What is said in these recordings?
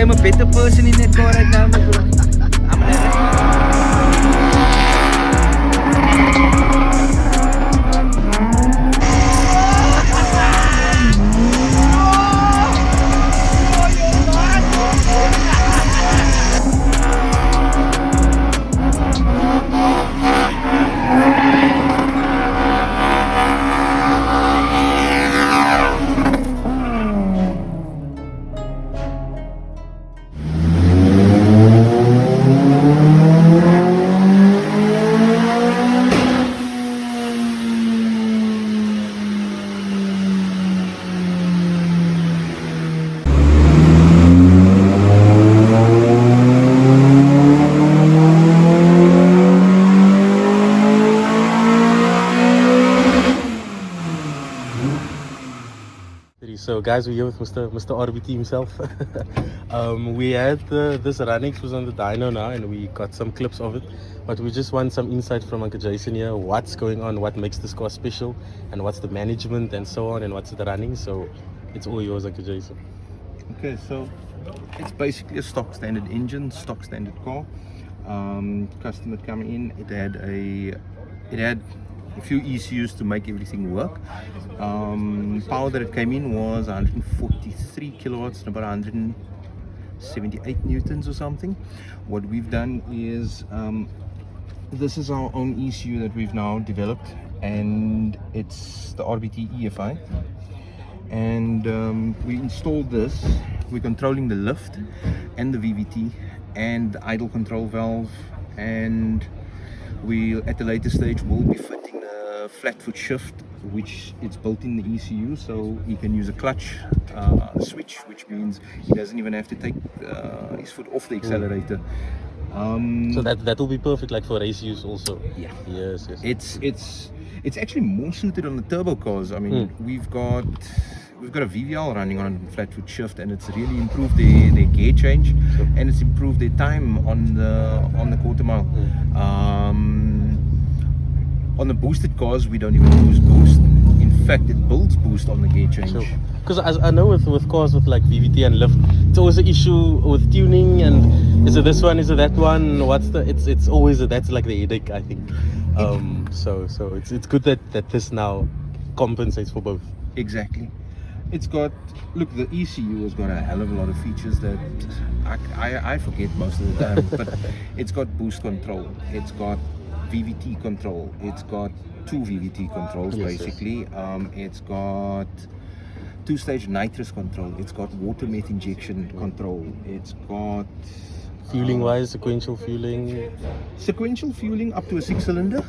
I'm a better person in that car right now, bro. I'm gonna So guys, we're here with Mr. RBT himself. We had this running, was on the dyno now, and we got some clips of it, but we just want some insight from Uncle Jason here. What's going on, what makes this car special, and what's the management and so on, and what's the running. So it's all yours, Uncle Jason. Okay, so it's basically a stock standard engine, stock standard car. Customer coming in, it had a few ECUs to make everything work. Power that it came in was 143 kilowatts and about 178 newtons or something. What we've done is this is our own ECU that we've now developed, and it's the RBT EFI. And we installed this. We're controlling the lift and the VVT and the idle control valve, and we at the later stage will be fitting a flat foot shift, which is built in the ECU, so he can use a clutch switch, which means he doesn't even have to take his foot off the accelerator. So that will be perfect, like for race use also. Yeah. Yes. It's actually more suited on the turbo cars. I mean, we've got a VVL running on flat foot shift, and it's really improved their gear change, and it's improved their time on the quarter mile. On the boosted cars, we don't even use boost. In fact, it builds boost on the gear change. Because I know with cars with like VVT and lift, it's always an issue with tuning, and is it this one, is it that one, it's always that's like the headache, I think. So it's good that this now compensates for both. Exactly. It's got, look, the ECU has got a hell of a lot of features that I forget most of the time, but it's got boost control, it's got VVT control, it's got two VVT controls, basically. It's got two-stage nitrous control, it's got water met injection control, it's got fueling wise, sequential fueling up to a 6-cylinder.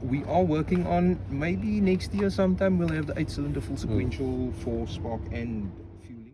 We are working on, maybe next year sometime we'll have the 8-cylinder full sequential for spark and fueling.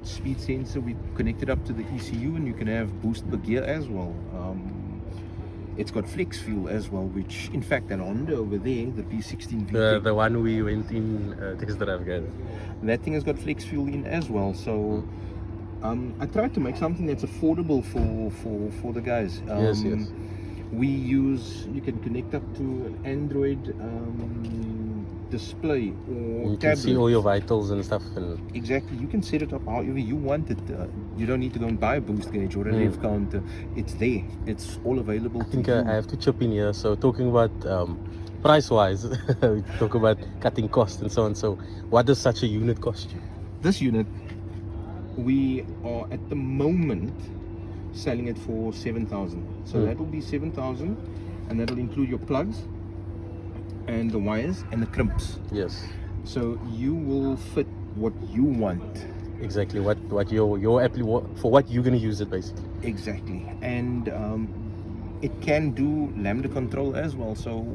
Speed sensor, we connected up to the ECU, and you can have boost per gear as well. It's got flex fuel as well, which in fact that Honda over there, the P16 VTEC, the one we went in test drive, guys, that thing has got flex fuel in as well. So I tried to make something that's affordable for the guys. Yes. You can connect up to an Android display or you tablet. can see all your vitals and stuff, and exactly, you can set it up however you want it. You don't need to go and buy a boost gauge or a rev counter. It's there, it's all available. I think I have to chip in here. So talking about price wise, we talk about cutting costs and so on. So what does such a unit cost you? This unit, we are at the moment selling it for 7,000. So that will be 7,000, and that will include your plugs and the wires and the crimps. Yes. So you will fit what you want. Exactly. What for what you're gonna use it, basically. Exactly. And it can do lambda control as well. So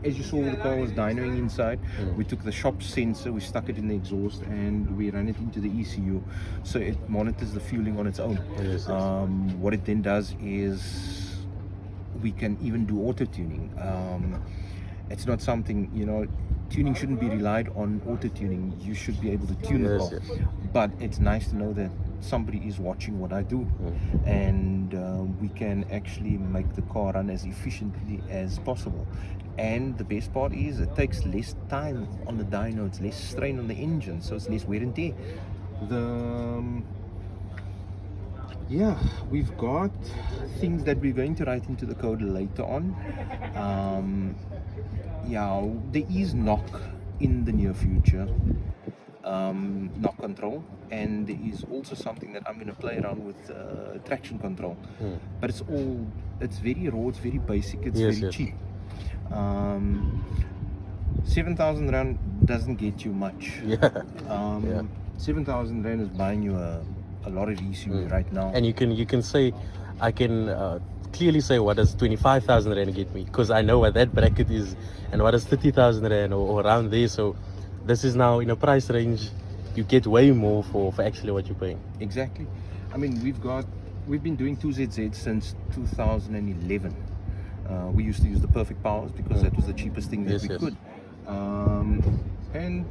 as you saw, the car was dynoing inside. We took the shop sensor, we stuck it in the exhaust, and we ran it into the ECU, so it monitors the fueling on its own. Yes, yes. What it then does is we can even do auto tuning. It's not something, you know, tuning shouldn't be relied on auto tuning. You should be able to tune the car. Yes. But it's nice to know that somebody is watching what I do, and we can actually make the car run as efficiently as possible. And the best part is it takes less time on the dyno, it's less strain on the engine, so it's less wear and tear. Yeah, we've got things that we're going to write into the code later on. Yeah, there is knock in the near future, knock control, and there is also something that I'm going to play around with, traction control. But it's very raw, it's very basic, it's very cheap. 7,000 rand doesn't get you much. 7,000 rand is buying you a lorry ECU right now. And you can say, I can clearly say what does 25,000 rand get me, because I know what that bracket is, and what is 30,000 rand or around there. So this is now in a price range you get way more for actually what you're paying. Exactly. I mean, we've been doing 2ZZ since 2011. We used to use the perfect powers because that was the cheapest thing that we could. And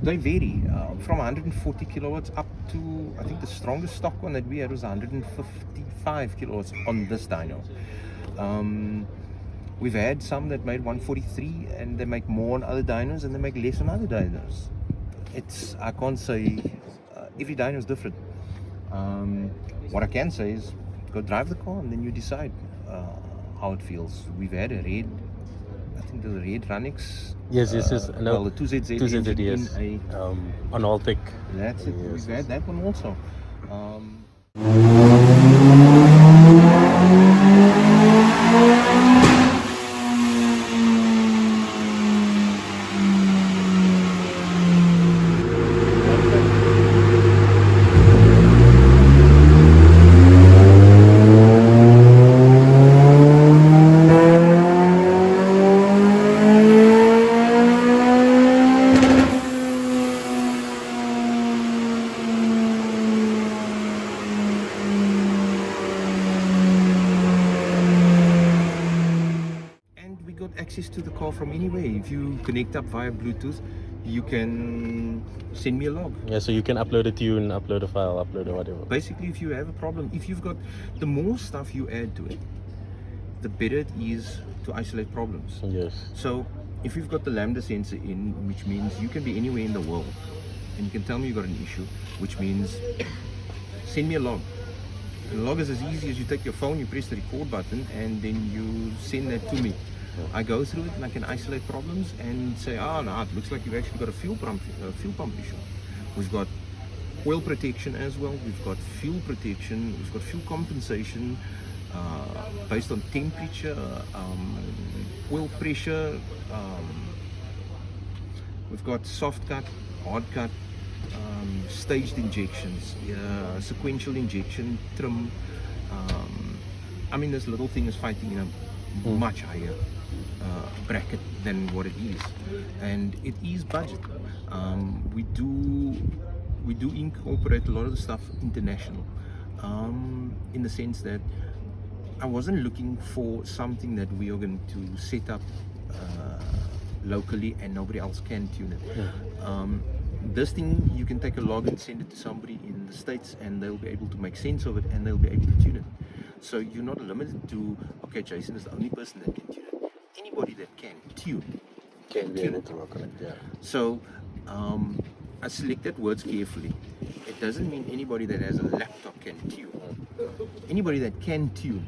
they vary from 140 kilowatts up to, I think the strongest stock one that we had was 155 kilowatts on this dyno. We've had some that made 143, and they make more on other dynos and they make less on other dynos. I can't say, every dyno is different. What I can say is go drive the car and then you decide how it feels. We've had a red, I think the red Runix. Yes. No, well, the 2ZZ. 2ZZ, yes. On Alltech. That's it. Yes. We've had that one also. Access to the car from anywhere. If you connect up via Bluetooth, you can send me a log. Yeah, so you can upload a tune, upload a file, upload a whatever. Basically, if you have a problem, if you've got, the more stuff you add to it, the better it is to isolate problems. Yes. So if you've got the lambda sensor in, which means you can be anywhere in the world and you can tell me you've got an issue, which means send me a log. And the log is as easy as you take your phone, you press the record button, and then you send that to me. I go through it and I can isolate problems and say, no, it looks like you've actually got a fuel pump issue. We've got oil protection as well, we've got fuel protection, we've got fuel compensation based on temperature, oil pressure, we've got soft cut, hard cut, staged injections, sequential injection, trim. I mean, this little thing is fighting in a much higher bracket than what it is, and it is budget. We do incorporate a lot of the stuff international, in the sense that I wasn't looking for something that we are going to set up locally and nobody else can tune it. This thing, you can take a log and send it to somebody in the States and they'll be able to make sense of it and they'll be able to tune it. So you're not limited to, okay, Jason is the only person that can tune it. Anybody that can tune Can be able to work on it, yeah. So I selected words carefully. It doesn't mean anybody that has a laptop can tune. Anybody that can tune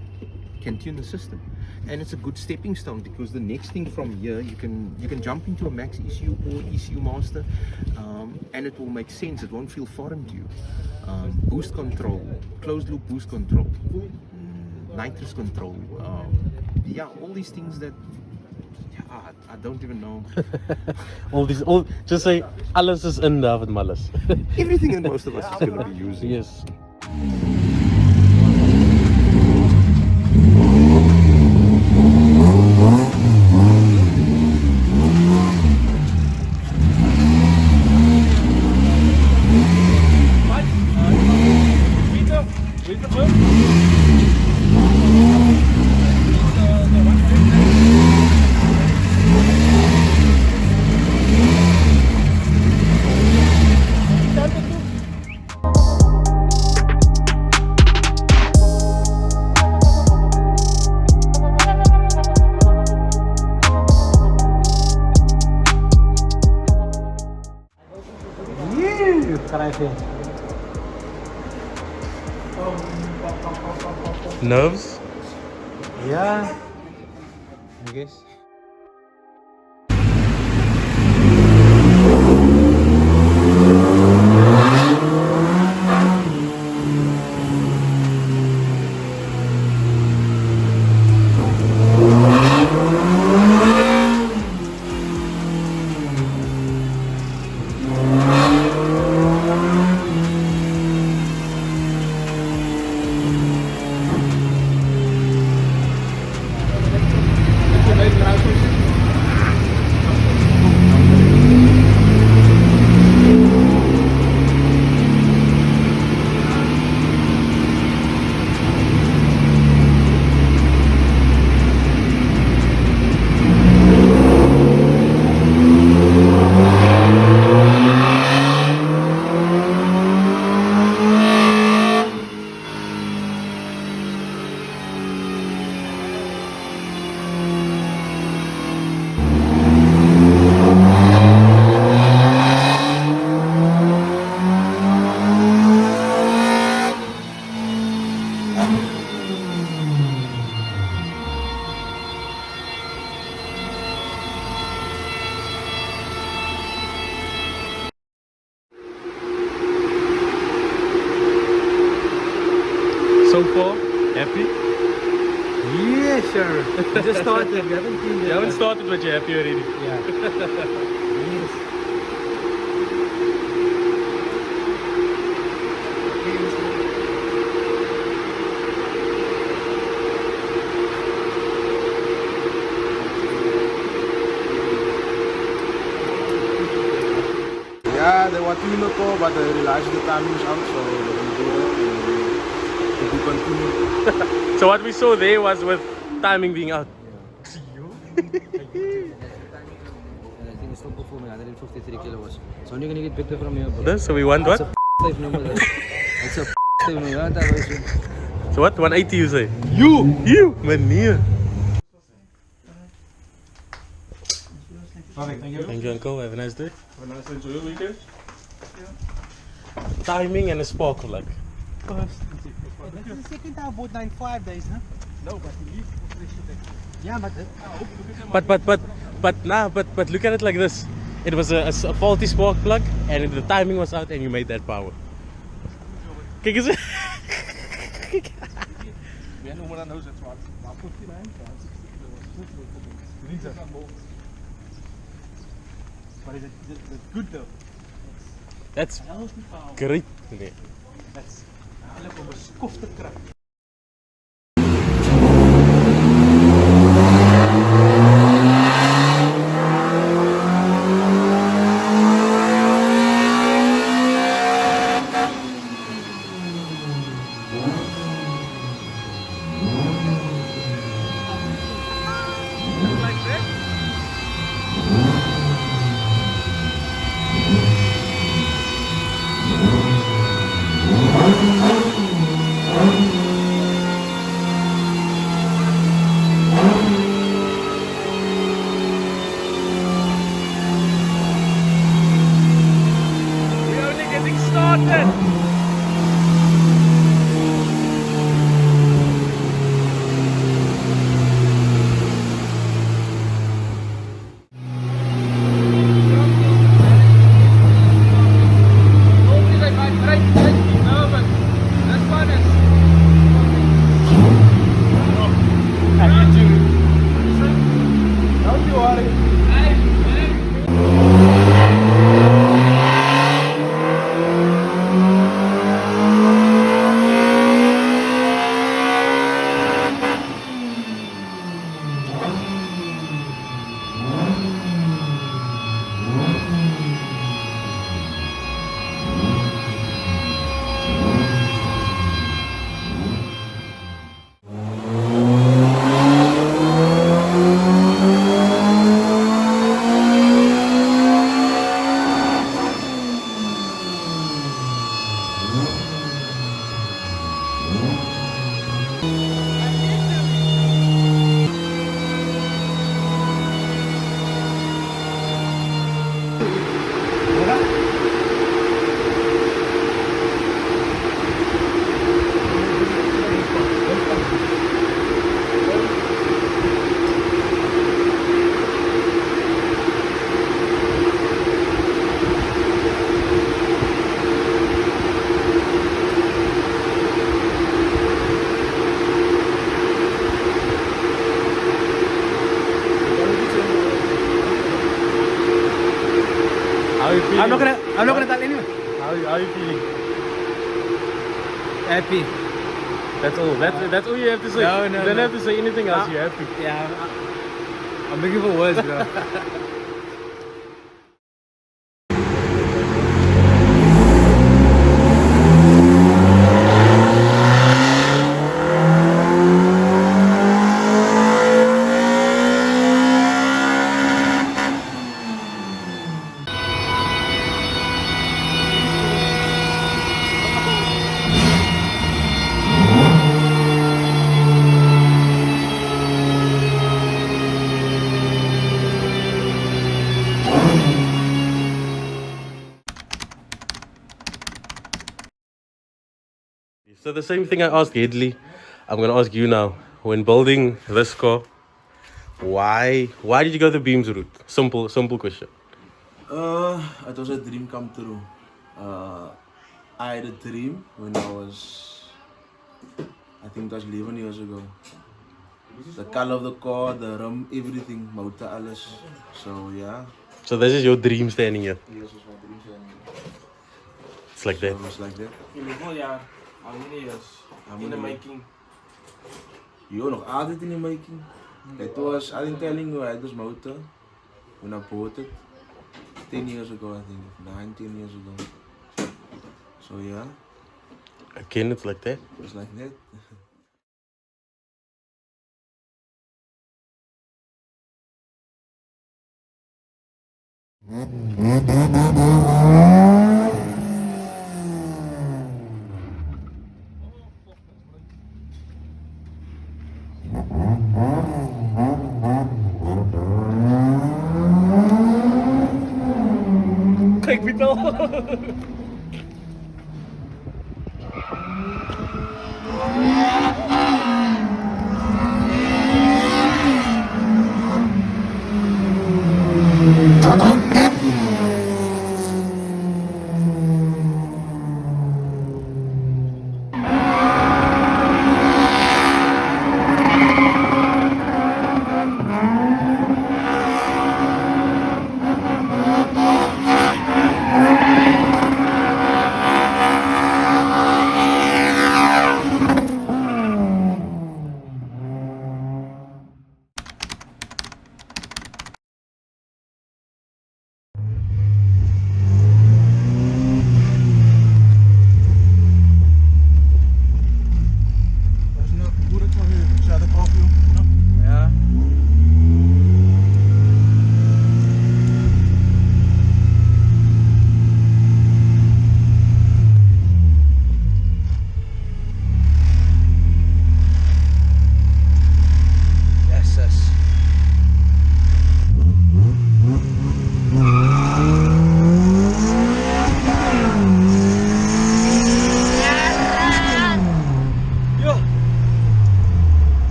the system. And it's a good stepping stone, because the next thing from here, you can jump into a Max ECU or ECU Master, and it will make sense. It won't feel foreign to you. Boost control, closed loop boost control, nitrous control, all these things that I don't even know. Just say alles is in daar with malus. Everything that most of us is going to be using. Yes. Nerves? Yeah. I guess. So far, happy? Yeah, sure. We just started. We haven't been You there. haven't started, but you're happy already. Yeah. Yes. Yeah, they want to look, but they realized the time is out, so they're going to do it to be continued. So what we saw there was with timing being out. And I think it's not performing 153 kilowatts. It's only going to get better from here, bro. So we want what? It's a type number. It's a type number. So what? 180 you say? You! Meneer! Thank you, Uncle. Have a nice day. Have a nice enjoy your weekend. Timing and a spark of luck. First. The second time about 95 days, huh? No, but he leaves for fresh effect. Yeah, But look at it like this. It was a faulty spark plug and the timing was out and you made that power. Kijk eens. We hebben Umraan knows it's what. 59, 60 kilowatts. But is it good though? That's great. Nee. That's eigenlijk om een skofte kracht. I'm not gonna tell anyone. How are you feeling? Happy. That's all. That's all you have to say. No, you don't have to say anything else. You're happy. Yeah, I'm looking for words, bro. So the same thing I asked Hedley, I'm gonna ask you now. When building this car, why did you go the beams route? Simple question. It was a dream come true. I had a dream when I was, I think it was 11 years ago. The color of the car, the rim, everything, motor, alles. So yeah. So this is your dream standing here. Yes, was my dream. It's like that. So it's like that. How many years? In the making. You nog altijd in the making. It was, I think telling you, I had this motor when I bought it 10 years ago, I think, 9-10 years ago. So yeah, Again, it's like that. it's like that. Kijk, Vito.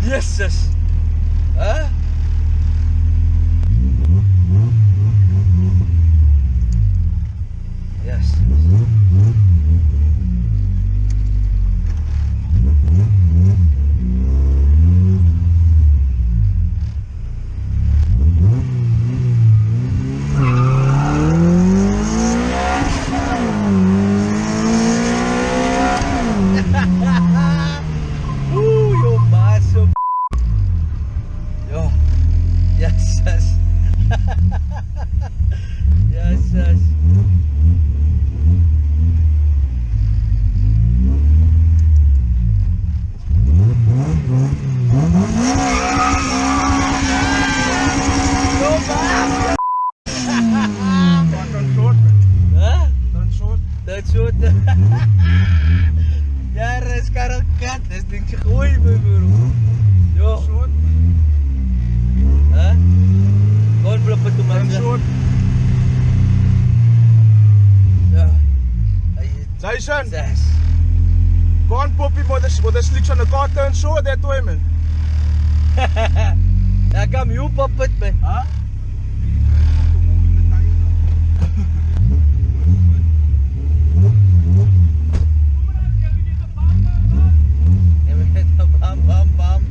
Yes. Huh? Yes. Ooh, you're massive. Yo. Yes. Yes. Dat soort. Ja, er is karakat. Dat ding gegooid, mijn broer. Yo. Huh? Gewoon bloppen toe, man. Ja. Jason, Zes. go on poppy with the slicks on the car turn so that way, man. Ja, kom, you pop it, man. Huh? Ja, met een bam.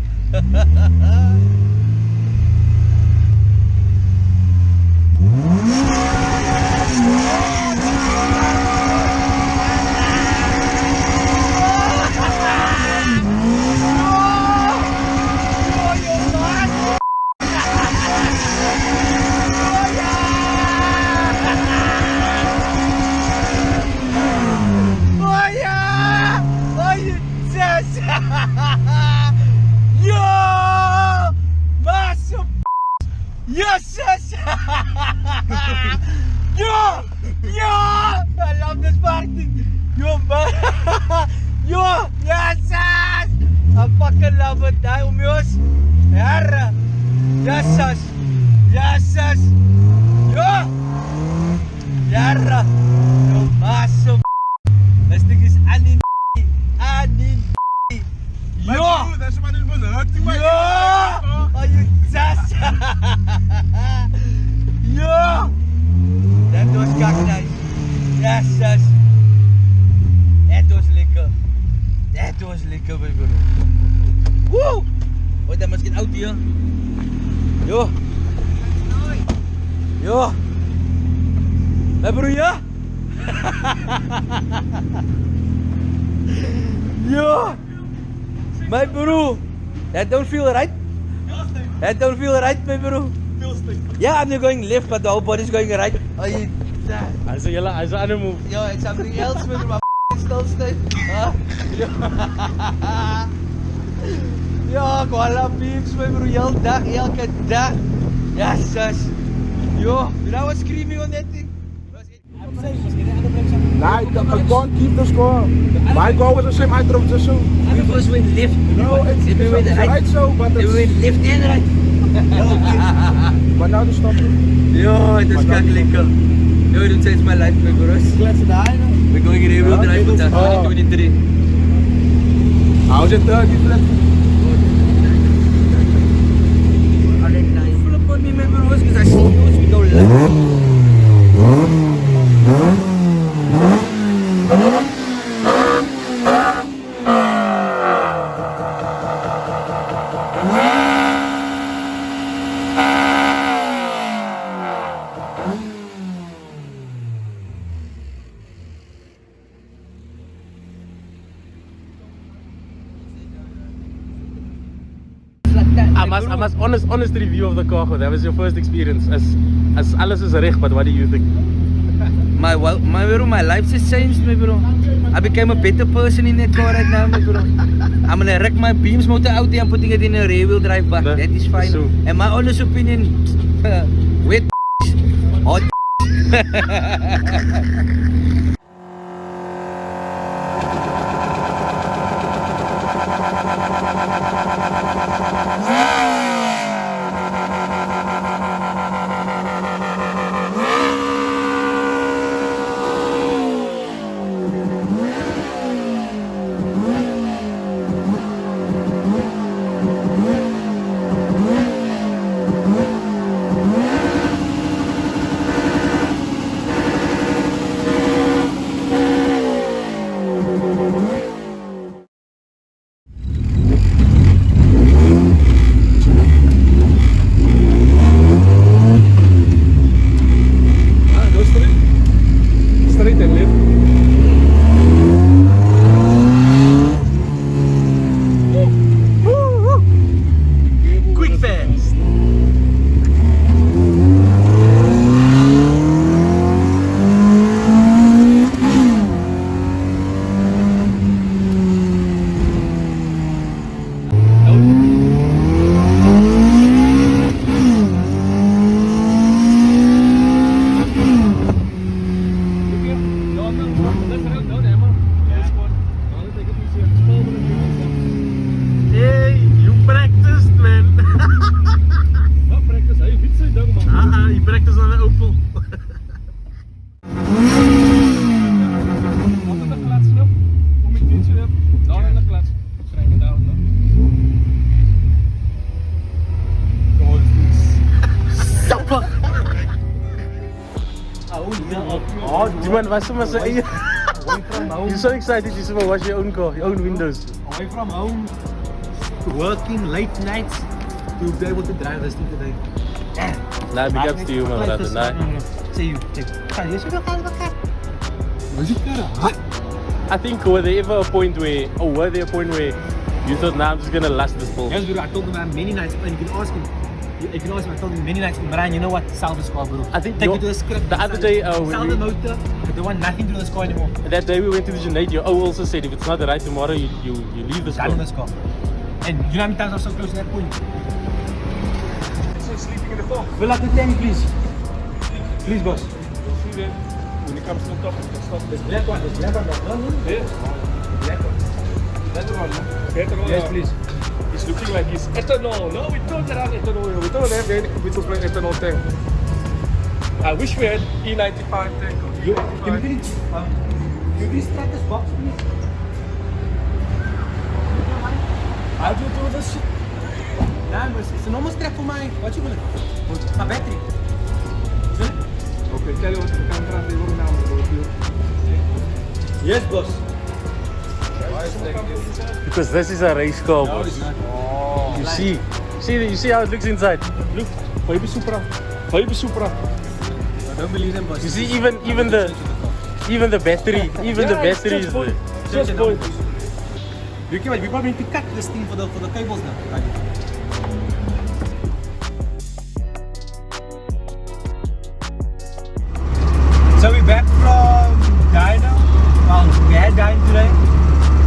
thing. Yo, man. Yo, yes, yes. I fucking love it. Daai oomjoes. Herre. Yes, yes. Yes, yes. Yo. Herre. Yo, massive. This thing is anin. Yo. That's what it was hurting my Yo. Are you just? Yo. That was kak nice. Yes, yes. That was lekker. That was lekker, my bro. Woo! Wat dan miskien oud hier. Yo. Yo. My bro, ja. Yo. My bro. That don't feel right. That don't feel right, my bro. Yeah, I'm not going left, but the whole body's going right. Oh, you... As a animal. Yo, it's something else, man. My still stiff. Huh? Yo, koala beams, my bro. Elke dag. Yes, yes. Yo, you know I was screaming on that thing? Nah, I can't keep the score. My goal was the same. I drove the show. We first went left. No, it's right so, but we went left and right. But now to stop it. Yo, it was kak lekker. Yo, it changed my life, my bros. We're going in rear-wheel drive with us, 2023. How's it different? Flip on me, my bros, because I see yours, we go left. I must honest review of the car. That was your first experience. As alles is recht, but what do you think? My life has changed, my bro. I became a better person in that car right now, my bro. I'm gonna wreck my beams motor out there and putting it in a rear-wheel drive back. That is fine. So, and my honest opinion, wet hot. Man, was maar zo. You're so excited you to wash your own car, your own windows. Away from home, working late nights to be able to drive this thing today. Nah, big ups to you, my brother. Nah. See you. I think were there ever a point where you thought, nah, I'm just gonna last this full? Yes, bro. I told him many nights, and you can ask him. I told him many nights, Umraan, you know what? Sell this car, bro. I think take it to a script. The other day, sell the motor. I don't want nothing to do with this car anymore. That day we went to the Junaid, your also said if it's not right tomorrow, you leave this car. This car. And you know how many times I was so close to that point? Sleeping in the car. Fill up the tank, please. Please, boss. when it comes to the top, it's not This black one, that one? Yes. Black one. That one, huh? Petrol. Yes, please. It's looking like it's ethanol. No, we don't have ethanol. We don't have any ethanol tank. I wish we had E95 tank. Can you please track this box, please? How do you do this shit? Nah, but it's a normal strap for my, what you want? My battery. Is it? Okay, tell you what, we can grab the room now. Yes, boss. Because this is a race car, boss. You see how it looks inside. Look, Baby Supra. Baby Supra. I don't believe them, boss. You see even the battery, the battery is there. Just point. You can, we probably need to cut this thing for the cables now. So we're back from Dyno. Well, we had Dyno today,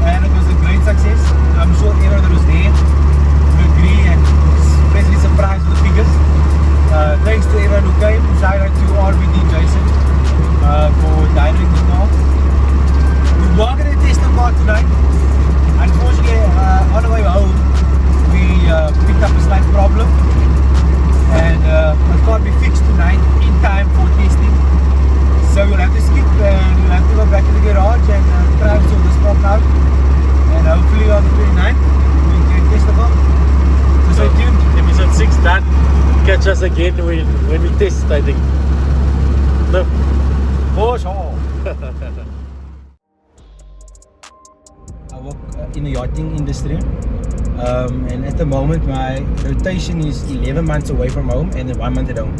and it was a great success. I'm sure everyone that was there will agree and especially surprised with the figures. Thanks to everyone who came. Shout out to RBD Jason for Dynoing the car. We were going to test the car tonight. Unfortunately, on the way home, we picked up a slight problem, and it can't be fixed tonight in time for testing. So we'll have to skip and we'll have to go back to the garage and try and sort this problem out. And hopefully on the 29th, we can test the car. So stay tuned. Episode 6 done. Catch us again when we test, I think. No. For sure. I work in the yachting industry, and at the moment my rotation is 11 months away from home and then 1 month at home.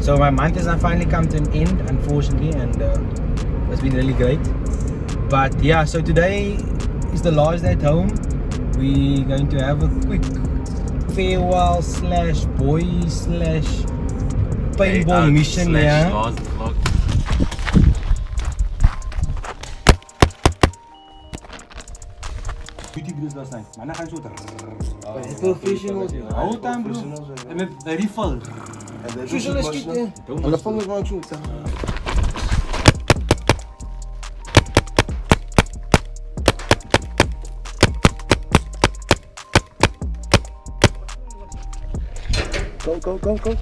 So my month has finally come to an end, unfortunately, and it's been really great. But yeah, so today is the last day at home. We're going to have a quick farewell slash boy slash paintball mission here. Beauty videos last night. Man, I can't shoot. Professionals. Whole time, bro. And met a refill. Susan is schieten. Hulle vingers maak so. Go.